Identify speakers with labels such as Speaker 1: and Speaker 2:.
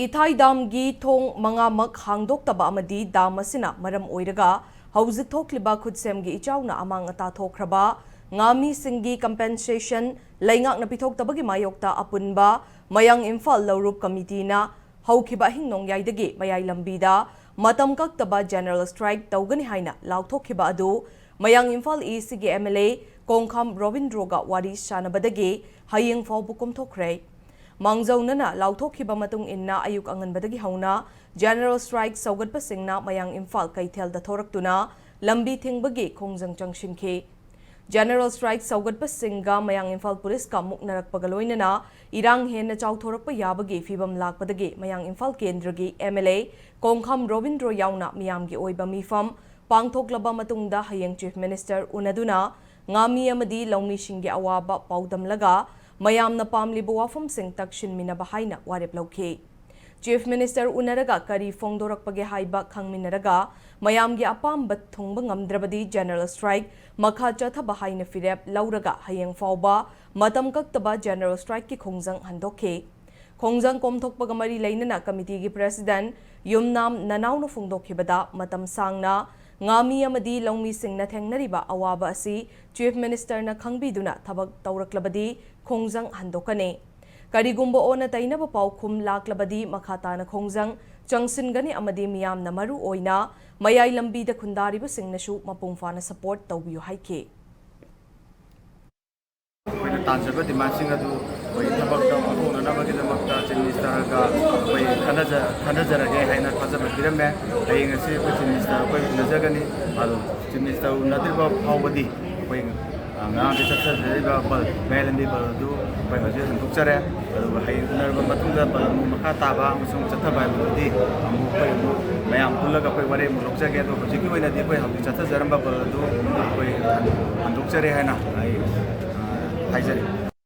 Speaker 1: इथाई दाम की थोंग मंगामक हांगदोक्तबा अमदी दाम असिना मरम ओइरगा हौजिक थोक्लिबा खुदसेम की इचाउना अमांग अता थोख्रबा ngami singi compensation laingak na pithok tabagi mayokta apunba mayang imphal lawrup committee na haukiba hingnong yaidagi mayai lambida matam kaktaba general strike tawgani haina lauthokhiba adu mayang imphal east gi MLA kongkham Robindroga wari sanabadagi hayeng fawbu kumthokre mangjaunana lauthokhiba matung inna ayuk anganbadagi hauna general strike saugatpa singna mayang imphal kaithel da thoraktuna lambi thingbagi khongjang changsinki General Strike Saugatpa Singa Mayang Imphal Police ka muknarak pagaloinana irang hen na chawthorakpa yabagi fibam lakpadagi Mayang Imphal Kendragi MLA Kongkham Robindro yauna miyamgi oiba mifam pangthoklaba matungda hayeng Chief Minister unaduna ngami amadi lawmi singgi awaba paudamlaga mayamna pamliba wafam sing takshin minaba haina warep lawkhi Chief Minister unaraga kari fongdorakpage haiba khangminaraga mayamgi apamba thungba ngamdrabadi General Strike makha chathaba haina firep lauraga hayeng fawba matam kaktaba General Strike ki khongjang handokhe khongjang komthokpaga mari leinana committee gi president yumnam nanaunu fongdokhibada matam sangna ngami amadi lawmi singna thengnariba awaba asi Chief Minister na khangbiduna thabak tawraklabadi khongjang handokane Karigumba ona tainaba paukhum laklabadi makhatana khongjang changsinggani amadi miyam na maru oina mayai lambi da khundariba singnasu mapungfana support tawbiyu haike
Speaker 2: तांजब demand chief minister का खनजरगे है थाजब पीरमे हयें chief minister नजगनी chief minister उन्नद्रीब फाउबदी ngam chachadriba bal melambi bal du bai hoje hantokjare hayeng unarba matungda bal mu makha taba amasung chathabai budi amu koi mu mayam pullaga koi ware mu lokjage do hojiki oina di koi hamdi chathajaramba bal du koi hantokjare haina hai haijari